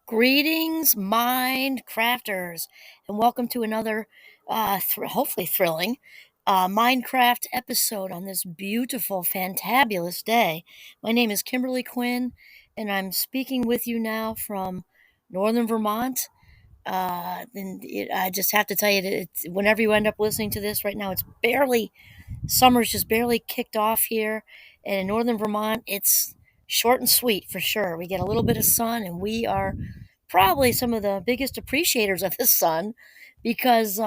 Greetings, mind crafters, and welcome to another, hopefully thrilling, Minecraft episode on this beautiful, fantabulous day. My name is Kimberly Quinn, and I'm speaking with you now from northern Vermont. I just have to tell you that whenever you end up listening to this right now, summer's just barely kicked off here, and in northern Vermont, it's short and sweet for sure. We get a little bit of sun, and we are probably some of the biggest appreciators of the sun because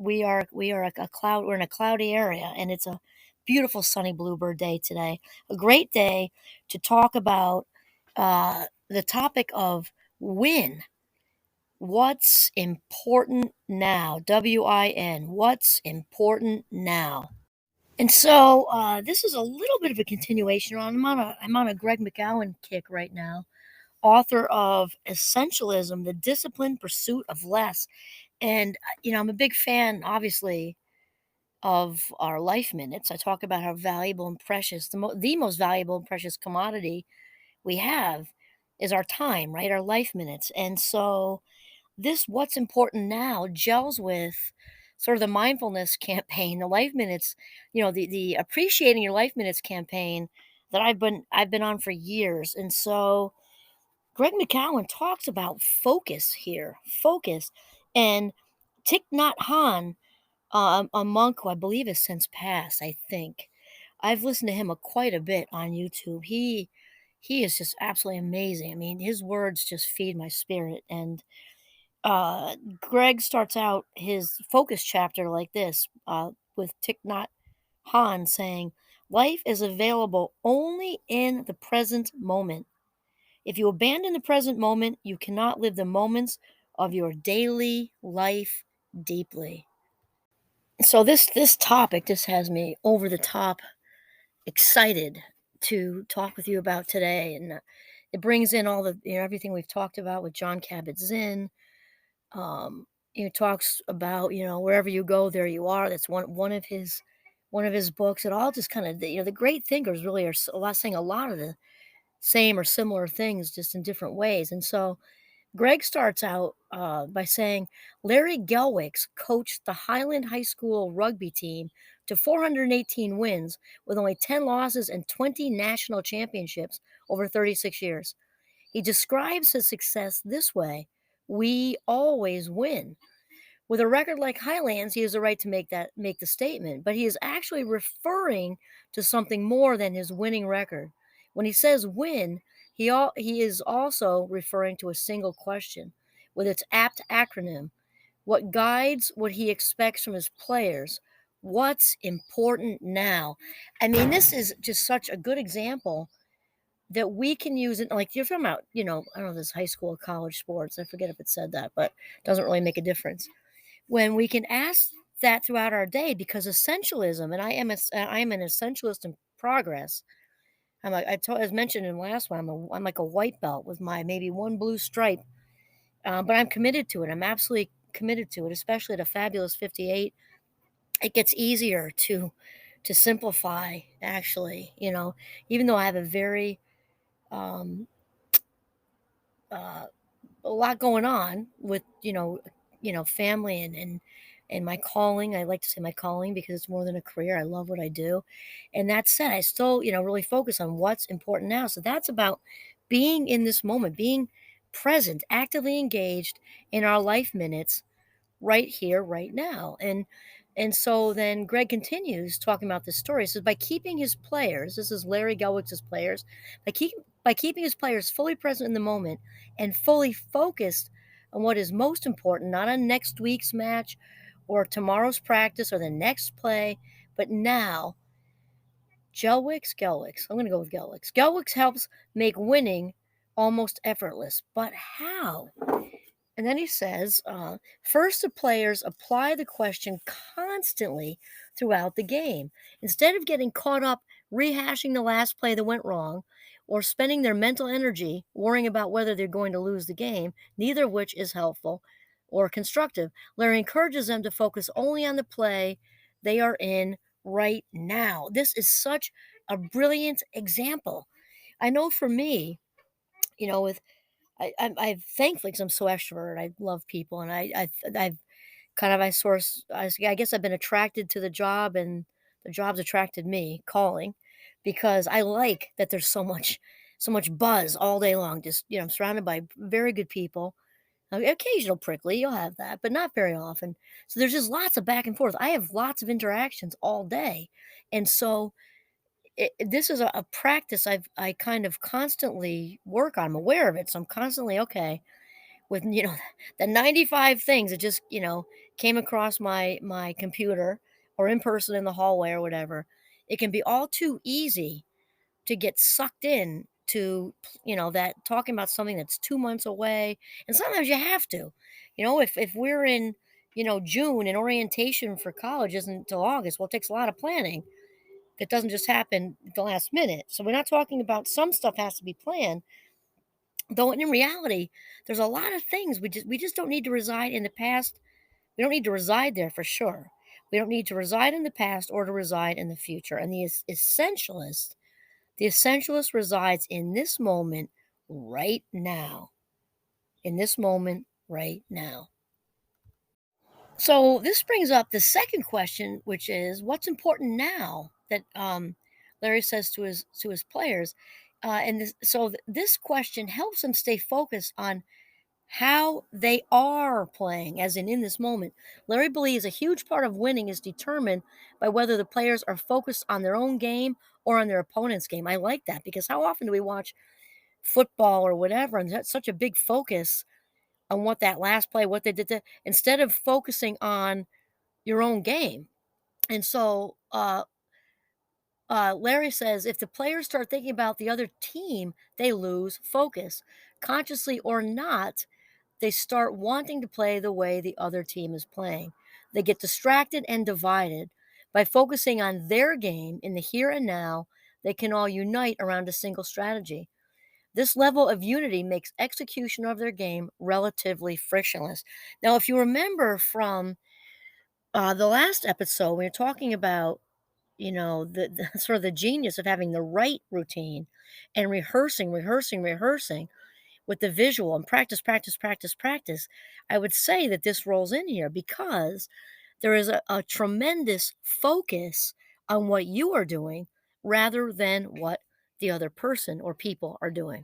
we are a cloud. We're in a cloudy area, and it's a beautiful sunny bluebird day today. A great day to talk about the topic of win. What's important now? WIN. What's important now? And so this is a little bit of a continuation. I'm on a Greg McGowan kick right now, author of Essentialism: The Disciplined Pursuit of Less. And I'm a big fan, obviously, of our life minutes. I talk about how valuable and precious the most valuable and precious commodity we have is our time, right? Our life minutes. And so this what's important now gels with sort of the mindfulness campaign, the life minutes, the appreciating your life minutes campaign that I've been on for years. And so Greg McCowan talks about focus here, focus. And Thich Nhat Hanh, a monk who I believe has since passed, I think. I've listened to him quite a bit on YouTube. He is just absolutely amazing. I mean, his words just feed my spirit. And Greg starts out his focus chapter like this, with Thich Nhat Hanh saying, "Life is available only in the present moment. If you abandon the present moment, you cannot live the moments of your daily life deeply." So this topic just has me over the top excited to talk with you about today, and it brings in all the everything we've talked about with John Kabat-Zinn. Um, he talks about wherever you go, there you are. That's one of his books. It all just kind of the great thinkers really are saying a lot of the same or similar things, just in different ways. And so Greg starts out by saying Larry Gelwicks coached the Highland High School rugby team to 418 wins with only 10 losses and 20 national championships over 36 years. He describes his success this way: "We always win." With a record like Highlands, he has the right to make the statement, but he is actually referring to something more than his winning record. When he says win, he is also referring to a single question with its apt acronym, what guides what he expects from his players. What's important now? I mean, this is just such a good example that we can use it. Like you're talking about, I don't know, this high school, college sports. I forget if it said that, but it doesn't really make a difference when we can ask that throughout our day, because essentialism, and I am an essentialist in progress. As mentioned in the last one, I'm like a white belt with my maybe one blue stripe, but I'm committed to it. I'm absolutely committed to it, especially at a fabulous 58. It gets easier to simplify, actually. Even though I have a very um, uh, a lot going on with family and my calling. I like to say my calling because it's more than a career. I love what I do. And that said, I still really focus on what's important now. So that's about being in this moment, being present, actively engaged in our life minutes right here, right now. And so then Greg continues talking about this story. He says, by keeping his players, this is Larry Gelwick's players, by keeping his players fully present in the moment and fully focused on what is most important, not on next week's match or tomorrow's practice or the next play, but now, Gelwicks. I'm going to go with Gelwicks. Gelwicks helps make winning almost effortless. But how? And then he says, first, the players apply the question constantly throughout the game. Instead of getting caught up rehashing the last play that went wrong or spending their mental energy worrying about whether they're going to lose the game, neither of which is helpful or constructive, Larry encourages them to focus only on the play they are in right now. This is such a brilliant example. I know for me, with I thankfully, 'cause I'm so extrovert, I love people, and I've kind of I source I guess I've been attracted to the job, and the job's attracted me, calling, because I like that there's so much buzz all day long. Just, I'm surrounded by very good people. Occasional prickly, you'll have that, but not very often. So there's just lots of back and forth. I have lots of interactions all day, and so this is a practice I kind of constantly work on. I'm aware of it, so I'm constantly okay with the 95 things that just came across my computer or in person in the hallway or whatever. It can be all too easy to get sucked in to that talking about something that's 2 months away, and sometimes you have to, if we're in June, and orientation for college isn't until August. Well, it takes a lot of planning. It doesn't just happen at the last minute. So we're not talking about some stuff has to be planned, though in reality, there's a lot of things we just don't need to reside in the past. We don't need to reside there for sure. We don't need to reside in the past or to reside in the future. And the essentialist resides in this moment right now. In this moment right now. So this brings up the second question, which is what's important now that Larry says to his players, this question helps them stay focused on how they are playing, as in this moment. Larry believes a huge part of winning is determined by whether the players are focused on their own game or on their opponent's game. I like that because how often do we watch football or whatever, and that's such a big focus on what that last play, what they did, instead of focusing on your own game. And so Larry says if the players start thinking about the other team, they lose focus. Consciously or not, they start wanting to play the way the other team is playing. They get distracted and divided. By focusing on their game in the here and now, they can all unite around a single strategy. This level of unity makes execution of their game relatively frictionless. Now, if you remember from the last episode, we were talking about the sort of the genius of having the right routine and rehearsing with the visual and practice, practice, practice, practice. I would say that this rolls in here because there is a tremendous focus on what you are doing rather than what the other person or people are doing.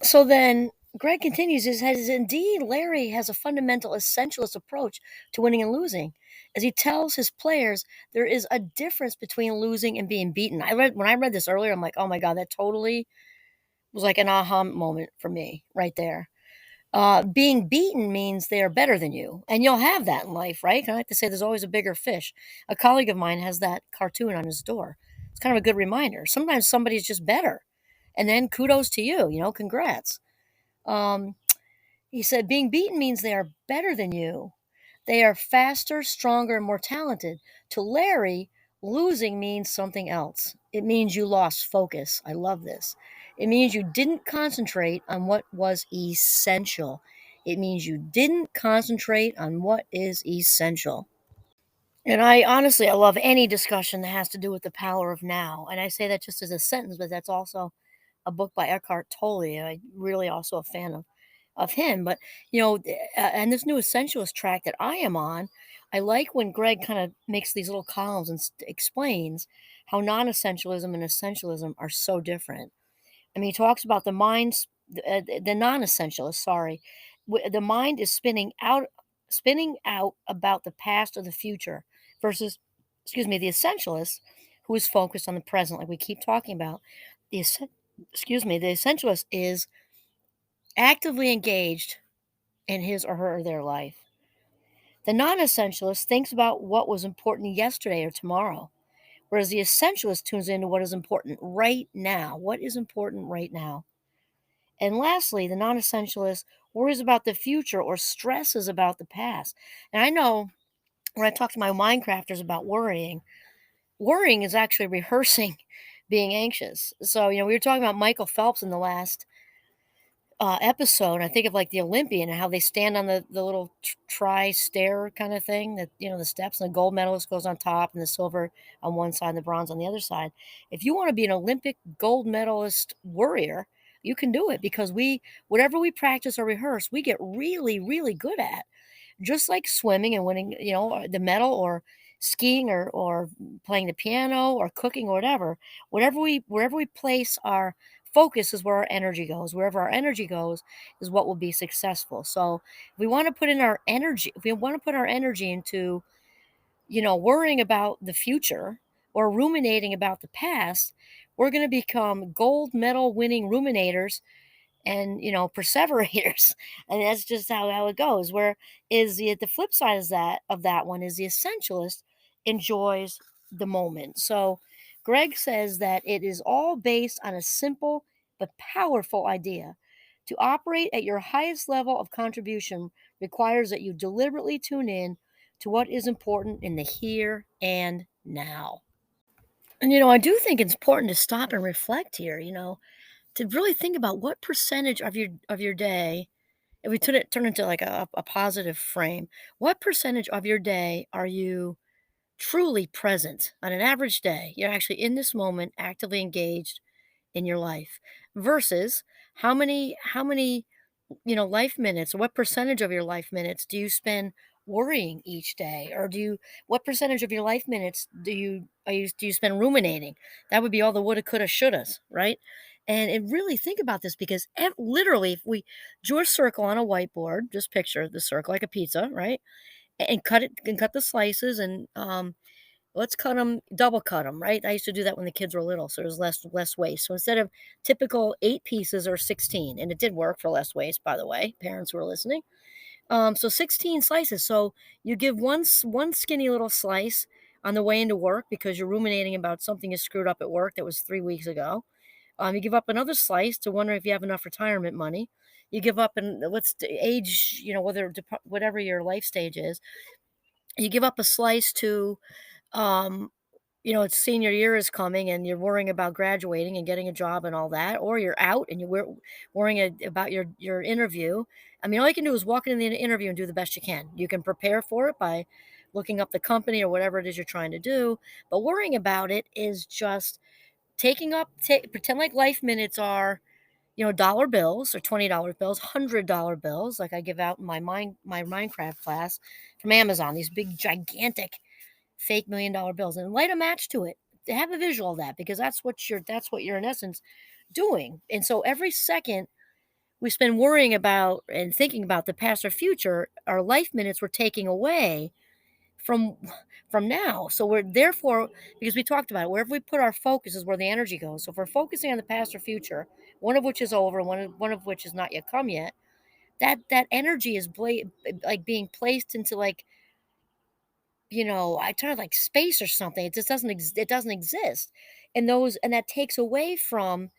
So then Greg continues, says, indeed, Larry has a fundamental essentialist approach to winning and losing. As he tells his players, there is a difference between losing and being beaten. When I read this earlier, I'm like, oh my God, that totally was like an aha moment for me right there. Being beaten means they are better than you, and you'll have that in life, right? I like to say there's always a bigger fish. A colleague of mine has that cartoon on his door. It's kind of a good reminder. Sometimes somebody's just better, and then kudos to you, congrats. Um, he said, being beaten means they are better than you. They are faster, stronger, and more talented. To Larry, losing means something else. It means you lost focus. I love this. It means you didn't concentrate on what was essential. It means you didn't concentrate on what is essential. And I love any discussion that has to do with the power of now. And I say that just as a sentence, but that's also a book by Eckhart Tolle. I really also a fan of him. But and this new essentialist track that I am on, I like when Greg kind of makes these little columns and explains how non-essentialism and essentialism are so different. I mean, he talks about the non-essentialist. Sorry, the mind is spinning out about the past or the future, versus, excuse me, the essentialist, who is focused on the present, like we keep talking about. The essen- the essentialist is actively engaged in his or her or their life. The non-essentialist thinks about what was important yesterday or tomorrow, whereas the essentialist tunes into what is important right now. What is important right now? And lastly, the non essentialist worries about the future or stresses about the past. And I know when I talk to my Minecrafters about worrying is actually rehearsing being anxious. So, we were talking about Michael Phelps in the last episode. And I think of like the Olympian and how they stand on the little tri stair kind of thing, that, the steps, and the gold medalist goes on top and the silver on one side and the bronze on the other side. If you want to be an Olympic gold medalist warrior, You can do it because whatever we practice or rehearse, we get really, really good at. Just like swimming and winning, the medal, or skiing, or playing the piano, or cooking, or whatever. Wherever we place our focus is where our energy goes. Wherever our energy goes is what will be successful. So if we want to put our energy into, worrying about the future or ruminating about the past, we're going to become gold medal winning ruminators and perseverators. And that's just how it goes. Where is the flip side is that one is the essentialist enjoys the moment. So Greg says that it is all based on a simple but powerful idea. To operate at your highest level of contribution requires that you deliberately tune in to what is important in the here and now. And I do think it's important to stop and reflect here, to really think about what percentage of your day, if we turn into like a positive frame, what percentage of your day are you truly present on an average day? You're actually in this moment, actively engaged in your life, versus how many life minutes, or what percentage of your life minutes do you spend worrying each day? Or what percentage of your life minutes do you spend ruminating? That would be all the woulda, coulda, shouldas, right? And really think about this, because literally, if we drew a circle on a whiteboard, just picture the circle like a pizza, right? And cut the slices, and let's double cut them, right? I used to do that when the kids were little, so there's less waste. So instead of typical 8 pieces, or 16, and it did work for less waste, by the way, parents who are listening. So 16 slices. So you give one skinny little slice on the way into work because you're ruminating about something you screwed up at work that was 3 weeks ago. You give up another slice to wonder if you have enough retirement money. You give up, and what's the age, whatever your life stage is. You give up a slice to, um, it's senior year is coming, and you're worrying about graduating and getting a job and all that, or you're out and you're worrying about your interview. I mean, all you can do is walk in the interview and do the best you can. You can prepare for it by looking up the company or whatever it is you're trying to do, but worrying about it is just pretend like life minutes are, dollar bills, or $20 bills, $100 bills, like I give out in my Minecraft class from Amazon. These big gigantic fake $1 million bills, and light a match to it. Have a visual of that, because that's what you're in essence doing. And so every second we spend worrying about and thinking about the past or future, our life minutes we're taking away from now. So we're therefore, because we talked about it, wherever we put our focus is where the energy goes. So if we're focusing on the past or future, one of which is over, one of which is not yet come yet, that energy is like being placed into, like, I turn it like space or something. It just it doesn't exist. And that takes away from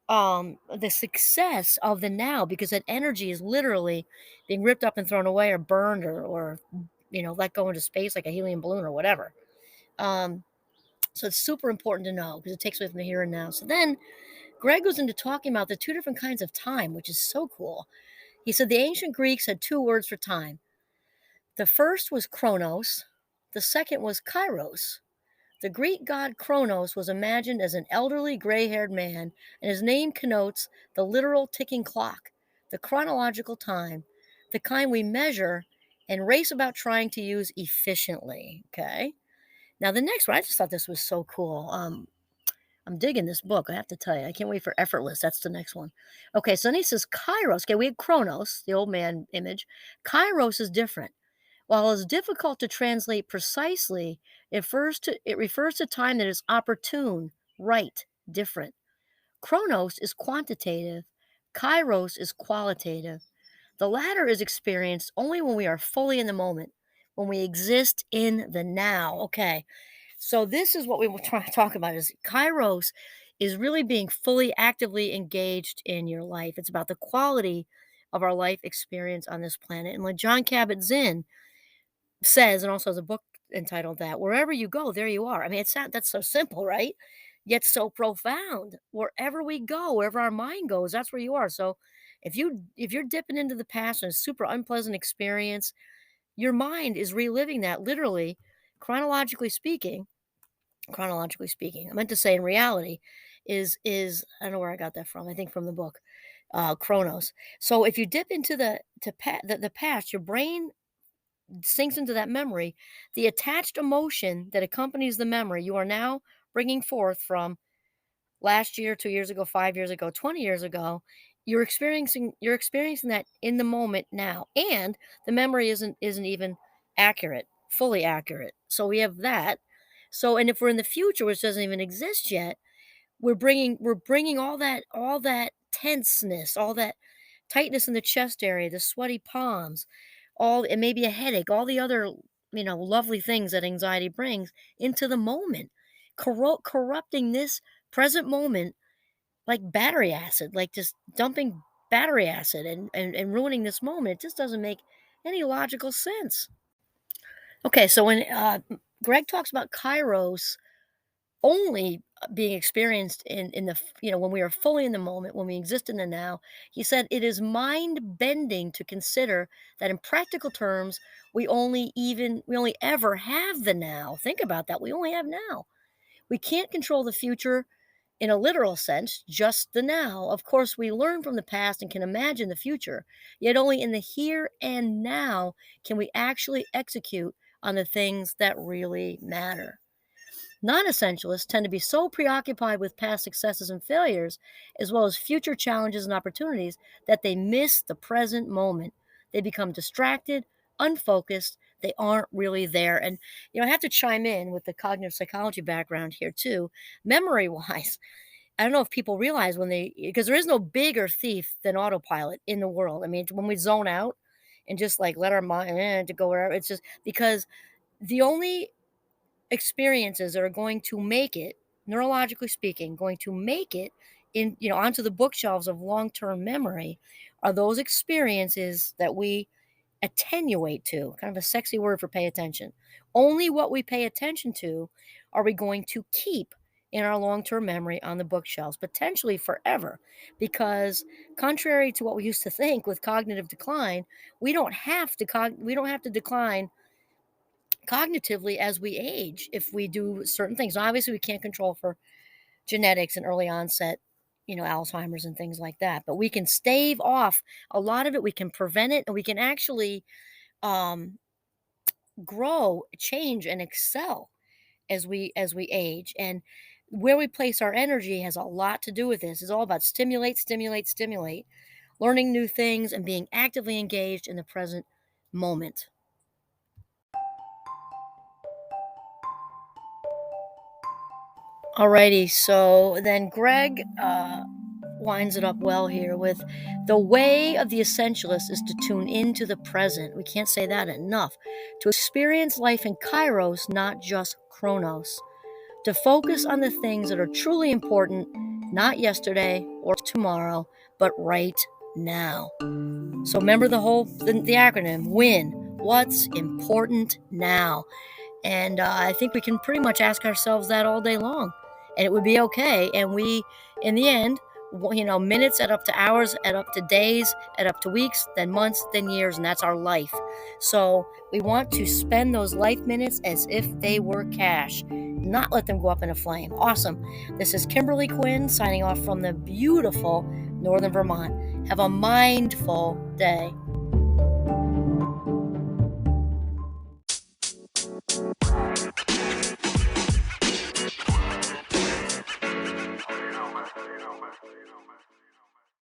the success of the now, because that energy is literally being ripped up and thrown away, or burned, or let go into space like a helium balloon or whatever. Um so it's super important to know, because it takes away from the here and now. So then Greg goes into talking about the two different kinds of time, which is so cool. He said the ancient Greeks had two words for time. The first was chronos, the second was kairos. The Greek god Kronos was imagined as an elderly, gray haired man, and his name connotes the literal ticking clock, the chronological time, the kind we measure and race about trying to use efficiently. Okay. Now, the next one, I just thought this was so cool. I'm digging this book, I have to tell you. I can't wait for Effortless. That's the next one. Okay, so then he says Kairos. Okay, we had Chronos, the old man image. Kairos is different. While it's difficult to translate precisely, it refers to time that is opportune, right, different. Chronos is quantitative, kairos is qualitative. The latter is experienced only when we are fully in the moment, when we exist in the now. Okay, so this is what we will try to talk about, is kairos is really being fully actively engaged in your life. It's about the quality of our life experience on this planet. And like John Kabat-Zinn says, and also has a book entitled that, wherever you go, there you are. I mean, that's so simple, right? Yet so profound. Wherever we go, wherever our mind goes, that's where you are. So if you're dipping into the past and a super unpleasant experience, your mind is reliving that, literally, chronologically speaking. I meant to say in reality, is I don't know where I got that from. I think from the book, Chronos. So if you dip into the past, your brain sinks into that memory. The attached emotion that accompanies the memory you are now bringing forth from last year, 2 years ago, 5 years ago, 20 years ago, you're experiencing that in the moment now, and the memory isn't even accurate, fully accurate. So we have that. So and if we're in the future, which doesn't even exist yet, we're bringing all that tenseness, all that tightness in the chest area, the sweaty palms, all and maybe a headache, all the other, lovely things that anxiety brings into the moment, corrupting this present moment like battery acid, like just dumping battery acid and ruining this moment. It just doesn't make any logical sense. Okay, so when Greg talks about Kairos only being experienced in when we are fully in the moment, when we exist in the now, he said it is mind bending to consider that in practical terms we only ever have the now. Think about that. We only have now. We can't control the future in a literal sense, just the now. Of course, we learn from the past and can imagine the future, yet only in the here and now can we actually execute on the things that really matter. Non essentialists tend to be so preoccupied with past successes and failures, as well as future challenges and opportunities, that they miss the present moment. They become distracted, unfocused, they aren't really there. And, I have to chime in with the cognitive psychology background here, too. Memory wise, I don't know if people realize because there is no bigger thief than autopilot in the world. I mean, when we zone out and just like let our mind to go wherever, it's just because the only experiences that are going to make it, neurologically speaking, going to make it onto the bookshelves of long-term memory are those experiences that we attenuate to, kind of a sexy word for pay attention. Only what we pay attention to are we going to keep in our long-term memory on the bookshelves, potentially forever, because contrary to what we used to think with cognitive decline, we don't have to decline cognitively as we age if we do certain things. Now, obviously, we can't control for genetics and early onset, Alzheimer's and things like that, but we can stave off a lot of it. We can prevent it, and we can actually um, grow, change, and excel as we age. And where we place our energy has a lot to do with this. It's all about stimulate, stimulate, stimulate, learning new things, and being actively engaged in the present moment. Alrighty, so then Greg winds it up well here with the way of the essentialist is to tune into the present. We can't say that enough. To experience life in Kairos, not just Chronos. To focus on the things that are truly important, not yesterday or tomorrow, but right now. So remember the acronym WIN. What's important now? And I think we can pretty much ask ourselves that all day long, and it would be okay. And we, in the end, minutes add up to hours, add up to days, add up to weeks, then months, then years, and that's our life. So we want to spend those life minutes as if they were cash, not let them go up in a flame. Awesome. This is Kimberly Quinn signing off from the beautiful Northern Vermont. Have a mindful day.